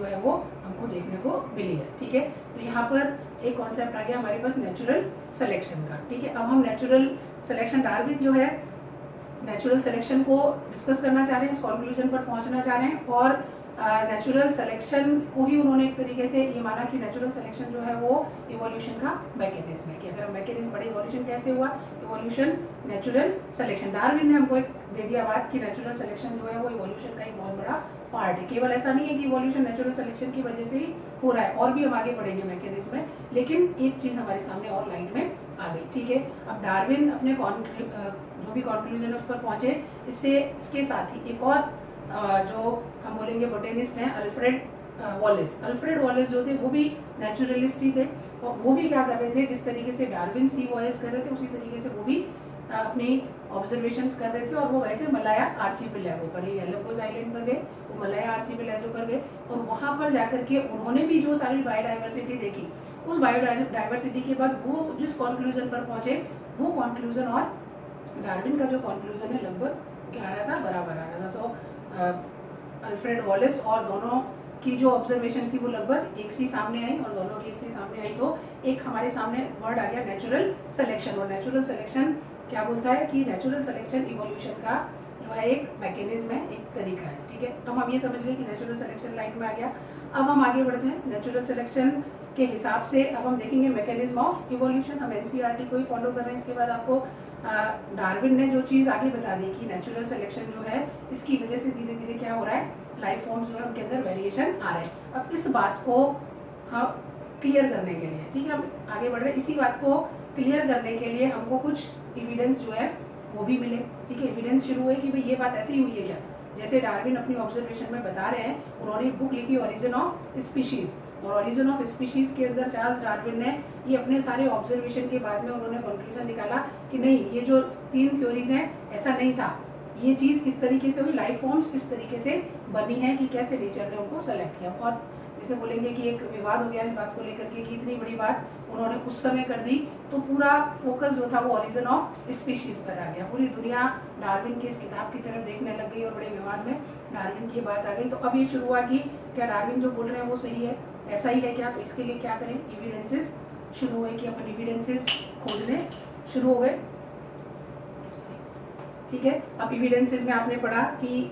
जो है वो हमको देखने को मिली है। ठीक है, तो यहाँ पर एक कॉन्सेप्ट आ गया हमारे पास नेचुरल सिलेक्शन का। ठीक है, अब हम नेचुरल सिलेक्शन, डार्विन जो है नेचुरल सिलेक्शन को डिस्कस करना चाह रहे हैं, इस कॉन्क्लूजन पर पहुंचना चाह रहे हैं, और नेचुरल सिलेक्शन को ही उन्होंने एक तरीके से ये माना कि नेचुरल सिलेक्शन जो है वो इवोल्यूशन का मैकेनिज्म है, कि अगर हम मैकेनिज्म पढ़े इवोल्यूशन कैसे हुआ, इवोल्यूशन नेचुरल सिलेक्शन, डार्विन ने हमको एक दे दिया बात कि नेचुरल सिलेक्शन जो है वो इवोल्यूशन का एक बहुत बड़ा पार्ट है। केवल ऐसा नहीं है कि इवोल्यूशन नेचुरल सिलेक्शन की वजह से ही हो रहा है, और भी हम आगे पढ़ेंगे मैकेनिज्म में, लेकिन एक चीज़ हमारे सामने और लाइट में आ गई। ठीक है, अब डार्विन अपने जो भी कॉन्क्लूजन है उस पर पहुंचे, इसके साथ ही एक और जो हम बोलेंगे बोटेनिस्ट हैं अल्फ्रेड वॉलेस। अल्फ्रेड वॉलेस जो थे वो भी नेचुरलिस्ट ही थे, और वो भी क्या कर रहे थे, जिस तरीके से डार्विन सी वॉयस कर रहे थे उसी तरीके से वो भी अपनी ऑब्जर्वेशंस कर रहे थे, और वो गए थे मलाया आर्चिपेलागो पर, ये गैलापागोस आइलैंड पर गए, वो मलाया आर्चिपेलागो पर गए, और वहाँ पर जाकर के उन्होंने भी जो सारी बायोडाइवर्सिटी देखी, उस बायोडाइवर्सिटी के बाद वो जिस कॉन्क्लूजन पर पहुंचे, वो कॉन्क्लूजन और डार्विन का जो कॉन्क्लूजन है लगभग क्या आ रहा था, बराबर आ रहा था। तो अल्फ्रेड वॉलेस और दोनों की जो ऑब्जर्वेशन थी वो लगभग एक सी सामने आई, और दोनों की एक सी सामने आई, तो एक हमारे सामने वर्ड आ गया नेचुरल सिलेक्शन। और नेचुरल सिलेक्शन क्या बोलता है कि नेचुरल सिलेक्शन इवोल्यूशन का जो है एक मैकेनिज्म है, एक तरीका है। ठीक है, तो हम ये समझ गए कि नेचुरल सिलेक्शन लाइन में आ गया। अब हम आगे बढ़ते हैं नेचुरल सिलेक्शन के हिसाब से, अब हम देखेंगे मैकेनिज्म ऑफ इवोल्यूशन। हम एनसीईआरटी को ही फॉलो कर रहे हैं। इसके बाद आपको डार्विन ने जो चीज़ आगे बता दी कि नेचुरल सिलेक्शन जो है इसकी वजह से धीरे धीरे क्या हो रहा है, लाइफ फॉर्म्स जो है उनके अंदर वेरिएशन आ रहे हैं। अब इस बात को हम क्लियर करने के लिए, ठीक है, हम आगे बढ़ रहे हैं, इसी बात को क्लियर करने के लिए हमको कुछ एविडेंस जो है वो भी मिले। ठीक है, एविडेंस शुरू हुए कि भाई ये बात ऐसी हुई है क्या, जैसे डार्विन अपनी ऑब्जर्वेशन में बता रहे हैं, उन्होंने एक बुक लिखी ओरिजिन ऑफ स्पीशीज, और ओरिजिन ऑफ स्पीशीज के अंदर चार्ल्स डार्विन ने ये अपने सारे ऑब्जर्वेशन के बाद में उन्होंने कंक्लूजन निकाला कि नहीं, ये जो 3 थ्योरीज हैं ऐसा नहीं था, ये चीज़ किस तरीके से हुई, लाइफ फॉर्म्स इस तरीके से बनी है कि कैसे नेचर ने उनको सेलेक्ट किया। बहुत जैसे बोलेंगे कि एक विवाद हो गया इस बात को लेकर के कि इतनी बड़ी बात उन्होंने उस समय कर दी, तो पूरा फोकस जो था वो ओरिजिन ऑफ स्पीशीज पर आ गया। पूरी दुनिया डार्विन की इस किताब की तरफ देखने लग गई और बड़े विवाद में डार्विन की बात आ गई। तो अब ये शुरू हुआ कि क्या डार्विन जो बोल रहे हैं वो सही है, ऐसा ही है क्या, तो इसके लिए क्या करें, एविडेंसेस शुरू हुए कि अपन एविडेंसेस खोजने शुरू हो गए। ठीक है, अब एविडेंसेस में आपने पढ़ा कि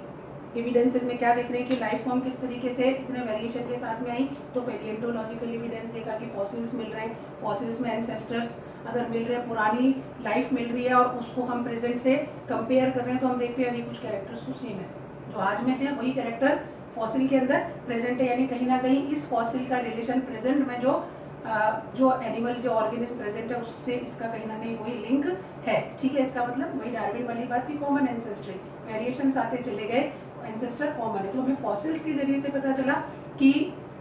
एविडेंसेस में क्या देख रहे हैं कि लाइफ फॉर्म किस तरीके से इतने वेरिएशन के साथ में आई। तो पैलियोंटोलॉजिकल एविडेंस देखा कि फॉसिल्स मिल रहे हैं, फॉसिल्स में एंसेस्टर्स अगर मिल रहे हैं, पुरानी लाइफ मिल रही है, और उसको हम प्रेजेंट से कंपेयर कर रहे हैं, तो हम देख रहे हैं यानी कुछ कैरेक्टर्स तो सेम है, जो आज में है वही कैरेक्टर फॉसिल के अंदर प्रेजेंट है, यानी कहीं ना कहीं इस फॉसिल का रिलेशन प्रेजेंट में जो एनिमल जो ऑर्गेनिज्म प्रेजेंट है उससे इसका कहीं ना कहीं वही लिंक है। ठीक है, इसका मतलब वही डार्विन वाली बात की कॉमन एंसेस्ट्री, वेरिएशंस आते चले गए, एंसेस्टर कॉमन है। तो हमें फॉसिल्स के जरिए से पता चला कि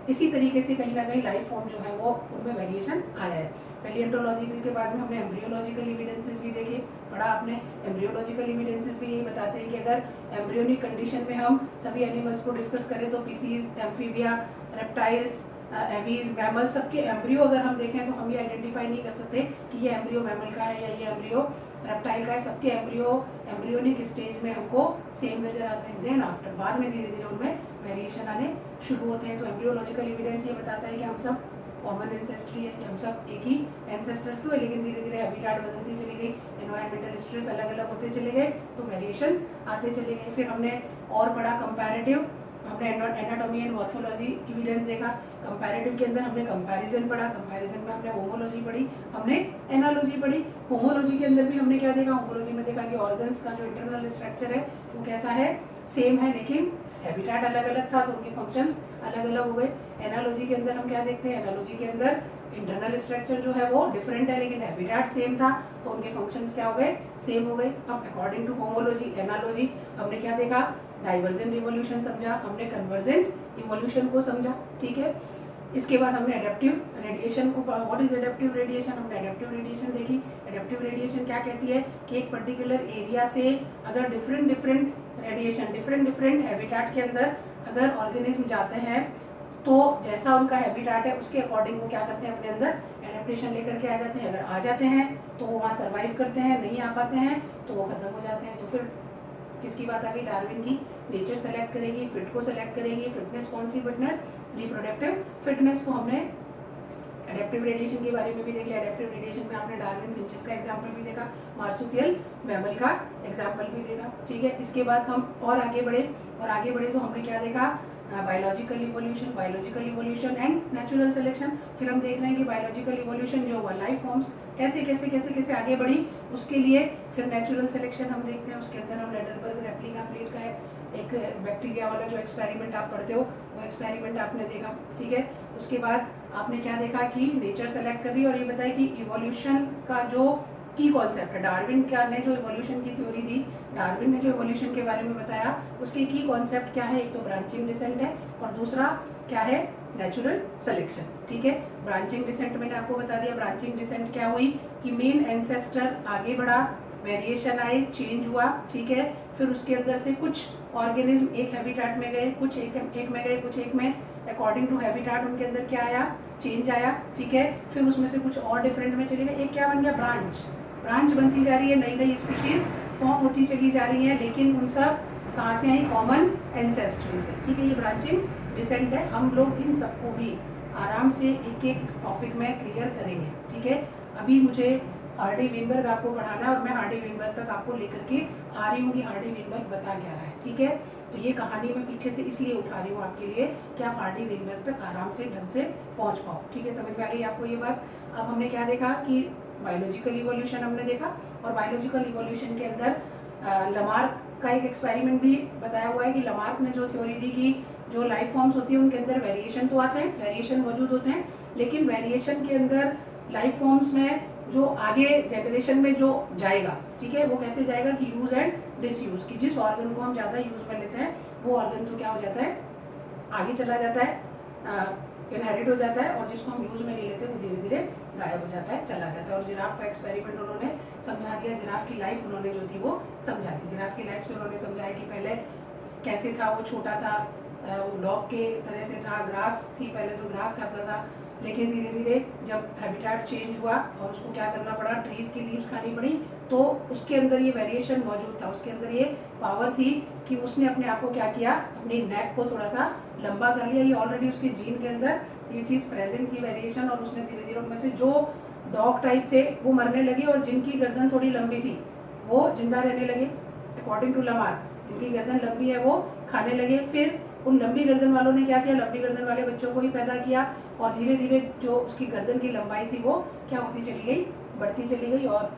इसी तरीके से कहीं ना कहीं लाइफ फॉर्म जो है वो उनमें वेरिएशन आया है। पैलियोंटोलॉजिकल के बाद में हमने एम्ब्रियोलॉजिकल एविडेंसेस भी देखे, पढ़ा आपने, एम्ब्रियोलॉजिकल एविडेंसेस भी यही बताते हैं कि अगर एम्ब्रियोनिक कंडीशन में हम सभी एनिमल्स को डिस्कस करें तो pisces, amphibia, reptiles, aves, mammal, सबके एम्ब्रियो अगर हम देखें तो हम ये आइडेंटिफाई नहीं कर सकते कि ये एम्ब्रियो मैमल का है या ये एम्ब्रियो रेप्टाइल का है। सबके एम्ब्रियोनिक स्टेज में हमको सेम नजर आते हैं, देन आफ्टर बाद में धीरे धीरे उनमें वेरिएशन आने शुरू होते हैं। तो एम्ब्रियोलॉजिकल एविडेंस ये बताता है कि हम सब कॉमन एंसेस्ट्री है, कि हम सब एक ही एंसेस्टर्स हुए, लेकिन धीरे धीरे हैबिटेट बदलती चली गई, एनवायरमेंटल स्ट्रेस अलग अलग होते चले गए, तो वेरिएशंस आते चले गए। फिर हमने और पढ़ा कंपैरेटिव, हमने एनाटॉमी एंड मॉर्फोलॉजी एविडेंस देखा। कंपैरेटिव के अंदर हमने कंपैरिजन पढ़ा, कंपैरिजन में हमने होमोलॉजी पढ़ी, हमने एनालॉजी पढ़ी। होमोलॉजी के अंदर भी हमने क्या देखा, होमोलॉजी में देखा कि ऑर्गन्स का जो इंटरनल स्ट्रक्चर है वो कैसा है, सेम है, लेकिन हैबिटेट अलग अलग था तो उनके फंक्शंस अलग अलग हो गए। एनालॉजी के अंदर हम क्या देखते हैं, एनालॉजी के अंदर इंटरनल स्ट्रक्चर जो है वो डिफरेंट है लेकिन हैबिटेट सेम था, तो उनके फंक्शंस क्या हो गए, सेम हो गए। अब अकॉर्डिंग टू होमोलॉजी एनालॉजी हमने क्या देखा, डाइवर्जेंट इवोल्यूशन समझा, हमने कन्वर्जेंट इवोल्यूशन को समझा। ठीक है, इसके बाद हमने एडेप्टिव रेडिएशन को, व्हाट इज एडेप्टिव रेडिएशन, हमने एडेप्टिव रेडिएशन देखी। एडेप्टिव रेडिएशन क्या कहती है कि एक पर्टिकुलर एरिया से अगर डिफरेंट रेडिएशन डिफरेंट हैबिटेट के अंदर अगर ऑर्गेनिज्म जाते हैं तो जैसा उनका हैबिटेट है उसके अकॉर्डिंग वो क्या करते हैं, अपने अंदर एडेप्टेशन लेकर के आ जाते हैं। अगर आ जाते हैं तो वो वहाँ सर्वाइव करते हैं, नहीं आ पाते हैं तो वो खत्म हो जाते हैं। तो फिर किसकी बात आ गई, डार्विन की। नेचर सेलेक्ट करेगी, फिट को सेलेक्ट करेगी। फिटनेस कौन सी फिटनेस, रिप्रोडक्टिव फिटनेस को हमने एडेप्टिव रेडिएशन के बारे में भी देख लिया। एडेप्टिव रेडिएशन में आपने डार्विन फिंचेस का एग्जांपल भी देखा, मार्सुपियल मैमल का एग्जांपल भी देखा, ठीक है। इसके बाद हम और आगे बढ़े तो हमने क्या देखा, biological evolution and natural selection. फिर हम देख रहे हैं कि बायोलॉजिकल इवोल्यूशन जो हुआ, लाइफ फॉर्म्स कैसे आगे बढ़ी, उसके लिए फिर नेचुरल सिलेक्शन हम देखते हैं। उसके अंदर हम लैडरबर्ग रेप्लिका प्लेट का एक बैक्टीरिया वाला जो एक्सपेरिमेंट आप पढ़ते हो, वो एक्सपेरिमेंट आपने देखा, ठीक है। उसके बाद आपने क्या देखा कि नेचर सेलेक्ट कर रही है, और ये बताया कि इवोल्यूशन का जो की कॉन्सेप्ट है, डार्विन ने जो इवोल्यूशन की थ्योरी दी, डार्विन ने जो इवोल्यूशन के बारे में बताया, उसके की कॉन्सेप्ट क्या है, एक तो ब्रांचिंग डिसेंट है और दूसरा क्या है, नेचुरल सिलेक्शन, ठीक है। ब्रांचिंग डिसेंट मैंने आपको बता दिया, ब्रांचिंग डिसेंट क्या हुई कि मेन एंसेस्टर आगे बढ़ा, वेरिएशन आए, चेंज हुआ, ठीक है। फिर उसके अंदर से कुछ ऑर्गेनिज्म एक हैबिटेट में गए, कुछ एक में गए, कुछ एक में, अकॉर्डिंग टू हैबिटेट उनके अंदर क्या आया, चेंज आया, ठीक है। फिर उसमें से कुछ और डिफरेंट में चले गए, एक क्या बन गया, ब्रांच बनती जा रही है, नई नई स्पीशीज फॉर्म होती चली जा रही है, लेकिन उन सब कहाँ से आई, कॉमन एंसेस्ट्री से, ठीक है। ये ब्रांचिंग डिसेंट है। हम लोग इन सबको भी आराम से एक एक टॉपिक में क्लियर करेंगे, ठीक है। अभी मुझे हार्डी वीनबर्ग आपको पढ़ाना है और मैं हार्डी वीनबर्ग तक आपको लेकर के आ रही हूँ कि हार्डी वीनबर्ग बता क्या रहा है, ठीक है। तो ये कहानी मैं पीछे से इसलिए उठा रही हूँ आपके लिए कि आप हार्डी वीनबर्ग तक आराम से ढंग से पहुँच पाओ, ठीक है। समझ में आ गई आपको ये बात। अब हमने क्या देखा कि बायोलॉजिकल इवोल्यूशन हमने देखा, और बायोलॉजिकल इवोल्यूशन के अंदर लमार्क का एक एक्सपेरिमेंट भी बताया हुआ है कि लमार्क ने जो थ्योरी दी कि जो लाइफ फॉर्म्स होती है उनके अंदर वेरिएशन तो आते हैं, वेरिएशन मौजूद होते हैं, लेकिन वेरिएशन के अंदर लाइफ फॉर्म्स में जो आगे जनरेशन में जो जाएगा, ठीक है, वो कैसे जाएगा कि यूज एंड डिसयूज, कि जिस ऑर्गन को हम ज़्यादा यूज में लेते हैं वो ऑर्गन तो क्या हो जाता है, आगे चला जाता है, इनहेरिट हो जाता है, और जिसको हम यूज में नहीं लेते वो धीरे धीरे गायब हो जाता है, चला जाता है। और जिराफ का एक्सपेरिमेंट उन्होंने समझा दिया, जिराफ की लाइफ उन्होंने जो थी वो समझा दी। जिराफ की लाइफ से उन्होंने समझाया कि पहले कैसे था, वो छोटा था, डॉग के तरह से था, ग्रास थी पहले, तो ग्रास खाता था, लेकिन धीरे धीरे जब हैबिटेट चेंज हुआ और उसको क्या करना पड़ा, ट्रीज की लीव्स खानी पड़ी, तो उसके अंदर ये वेरिएशन मौजूद था, उसके अंदर ये पावर थी कि उसने अपने आप को क्या किया, अपनी नेक को थोड़ा सा लंबा कर लिया। ये ऑलरेडी उसके जीन के अंदर ये चीज़ प्रेजेंट थी, वेरिएशन, और उसने धीरे धीरे उनमें से जो डॉग टाइप थे वो मरने लगे, और जिनकी गर्दन थोड़ी लंबी थी वो जिंदा रहने लगे, अकॉर्डिंग टू लमार्क। जिनकी गर्दन लंबी है वो खाने लगे। फिर उन लंबी गर्दन वालों ने क्या किया, लंबी गर्दन वाले बच्चों को ही पैदा किया, और धीरे धीरे जो उसकी गर्दन की लंबाई थी वो क्या होती चली गई, बढ़ती चली गई, और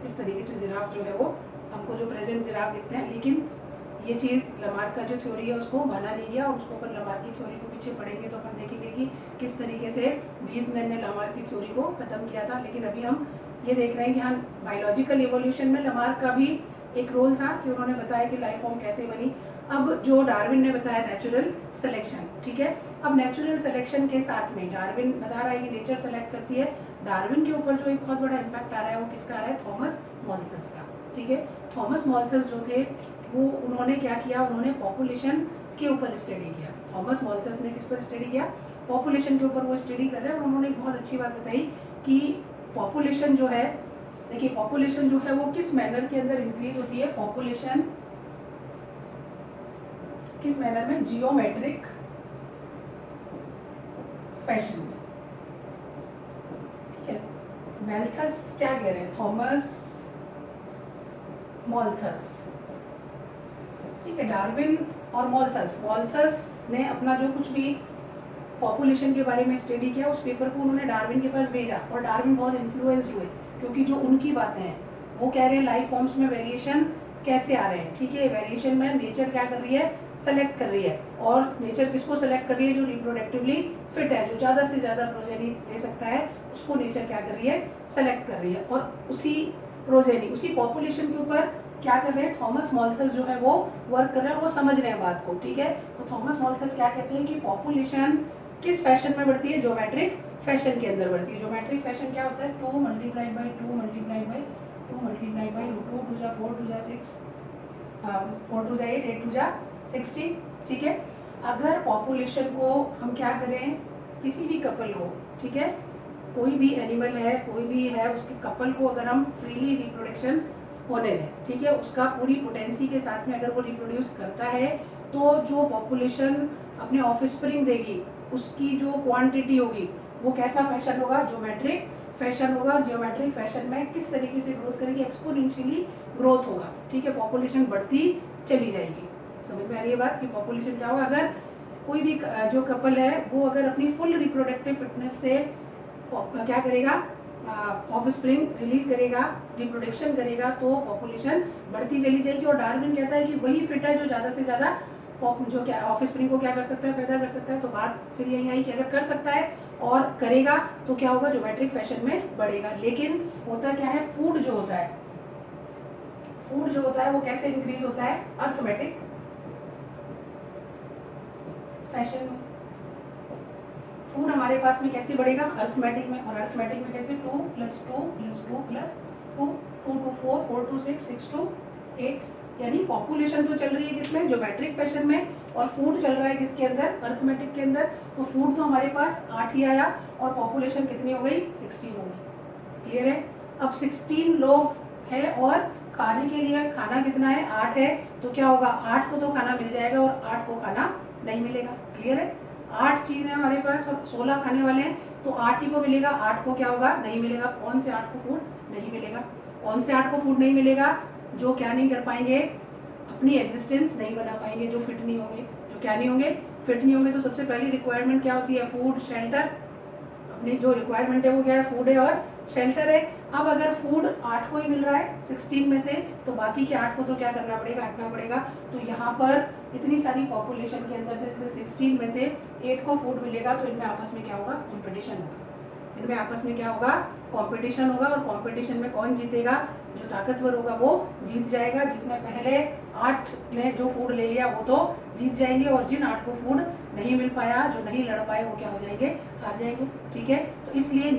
इस तरीके से जिराफ जो है वो हमको जो प्रेजेंट जिराफ दिखते हैं। लेकिन ये चीज़ लमार्क का जो थ्योरी है उसको माना नहीं गया, और उसको अपन लमार्क की थ्योरी को पीछे पढ़ेंगे तो अपन देखेंगे कि किस तरीके से वीज़मैन ने लमार्क की थ्योरी को ख़त्म किया था। लेकिन अभी हम ये देख रहे हैं कि हाँ, बायोलॉजिकल इवोल्यूशन में लमार्क का भी एक रोल था कि उन्होंने बताया कि लाइफ फॉर्म कैसे बनी। अब जो डार्विन ने बताया नेचुरल सिलेक्शन, ठीक है। अब नेचुरल सिलेक्शन के साथ में डार्विन बता रहा है कि नेचर सेलेक्ट करती है, डार्विन के ऊपर जो एक बहुत बड़ा इम्पैक्ट आ रहा है वो किसका आ रहा है, थॉमस मॉल्थस का, ठीक है। थॉमस मॉल्थस जो थे वो उन्होंने क्या किया, उन्होंने पॉपुलेशन के ऊपर स्टडी किया। थॉमस मॉल्थस ने किस पर स्टडी किया, पॉपुलेशन के ऊपर वो स्टडी कर रहे हैं। और उन्होंने एक बहुत अच्छी बात बताई कि पॉपुलेशन जो है, देखिए पॉपुलेशन जो है वो किस मैनर के अंदर इंक्रीज होती है, पॉपुलेशन किस मैनर में, जियोमेट्रिक फैशन में, ठीक है। मैल्थस क्या कह रहे हैं, थॉमस मॉल्थस, ठीक है। डार्विन और मॉल्थस ने अपना जो कुछ भी पॉपुलेशन के बारे में स्टडी किया उस पेपर को उन्होंने डार्विन के पास भेजा, और डार्विन बहुत इन्फ्लुएंस हुए, क्योंकि जो उनकी बातें हैं वो कह रहे हैं लाइफ फॉर्म्स में वेरिएशन कैसे आ रहे हैं, ठीक है। वेरिएशन में नेचर क्या कर रही है, सेलेक्ट कर रही है, और नेचर किसको सेलेक्ट कर रही है, जो रिप्रोडक्टिवली फिट है, जो ज़्यादा से ज़्यादा प्रोजेनी दे सकता है, उसको नेचर क्या कर रही है, सेलेक्ट कर रही है। और उसी प्रोजेनी, उसी पॉपुलेशन के ऊपर क्या कर रहे हैं, थॉमस मॉल्थस जो है वो वर्क कर रहे हैं, वो समझ रहे हैं बात को, ठीक है। तो थॉमस मॉल्थस क्या कहते हैं कि पॉपुलेशन किस फैशन में बढ़ती है, ज्योमेट्रिक फैशन के अंदर बढ़ती है। ज्योमेट्रिक फैशन क्या होता है, 2 multiplied by 2 multiplied by 2 multiplied by 2 2 जा 4 2 जा 6 4 2 जा 8 8 2 जा 16, ठीक है। अगर पॉपुलेशन को हम क्या करें, किसी भी कपल को, ठीक है, कोई भी एनिमल है, कोई भी है, उसके कपल को अगर हम फ्रीली रिप्रोडक्शन होने दें, ठीक है। उसका पूरी पोटेंसी के साथ में अगर वो रिप्रोड्यूस करता है तो जो पॉपुलेशन अपने ऑफस्प्रिंग देगी उसकी जो क्वांटिटी होगी वो कैसा फैशन होगा, ज्योमेट्रिक फैशन होगा। और ज्योमेट्रिक फैशन में किस तरीके से ग्रोथ करेगी, एक्सपोनेंशियली ग्रोथ होगा, ठीक है। पॉपुलेशन बढ़ती चली जाएगी। समझ में आ रही है बात कि पॉपुलेशन क्या होगा, अगर कोई भी जो कपल है वो अगर अपनी फुल रिप्रोडक्टिव फिटनेस से क्या करेगा, ऑफस्प्रिंग रिलीज करेगा, रिप्रोडक्शन करेगा, तो पॉपुलेशन बढ़ती चली जाएगी। और डार्विन कहता है कि वही फिट है जो ज़्यादा से ज़्यादा जो क्या ऑफस्प्रिंग को क्या कर सकता है, पैदा कर सकता है। तो बात फिर यही आई कि अगर कर सकता है और करेगा तो क्या होगा, ज्योमेट्रिक फैशन में बढ़ेगा। लेकिन होता क्या है, फूड जो होता है, फूड जो होता है वो कैसे इंक्रीज होता है, अर्थमेटिक फैशन में। फूड हमारे पास में कैसे बढ़ेगा, अर्थमेटिक में। और अर्थमेटिक में कैसे, 2 + 2 + 2 + 2, 2 to 4, 4 to 6, 6 to 8। यानी पॉपुलेशन तो चल रही है किसमें, ज्योमेट्रिक फैशन में, और फूड चल रहा है किसके अंदर, अर्थमेटिक के अंदर। तो फूड तो हमारे पास 8 ही आया और पॉपुलेशन कितनी हो गई, 16 हो गई। क्लियर है। अब 16 लोग हैं और खाने के लिए खाना कितना है, 8 है। तो क्या होगा, 8 को तो खाना मिल जाएगा और 8 को खाना नहीं मिलेगा। क्लियर है। 8 चीज़ें हमारे पास और 16 खाने वाले हैं, तो 8 ही को मिलेगा, 8 को क्या होगा, नहीं मिलेगा। कौन से 8 को फूड नहीं मिलेगा, कौन से 8 को फूड नहीं मिलेगा, जो क्या नहीं कर पाएंगे, अपनी एग्जिस्टेंस नहीं बना पाएंगे, जो फिट नहीं होंगे। जो क्या नहीं होंगे, फिट नहीं होंगे। तो सबसे पहली रिक्वायरमेंट क्या होती है, फूड, शेल्टर। अपनी जो रिक्वायरमेंट है वो क्या है, फूड है और शेल्टर है। अब अगर फूड 8 को ही मिल रहा है 16 में से, तो बाकी के 8 को तो क्या करना पड़ेगा, हटना पड़ेगा। तो यहाँ पर इतनी सारी पॉपुलेशन के अंदर से जैसे 16 में से 8 को फूड मिलेगा, तो इनमें आपस में क्या होगा, कंपटीशन होगा। इनमें आपस में क्या होगा, कंपटीशन होगा। और कंपटीशन में कौन जीतेगा, जो ताकतवर होगा वो जीत जाएगा। जिसने पहले 8 में जो फूड ले लिया वो तो जीत जाएंगे, और जिन 8 को फूड नहीं मिल पाया, जो नहीं लड़ पाए, वो क्या हो जाएंगे, हार जाएंगे। ठीक है। तो इसलिए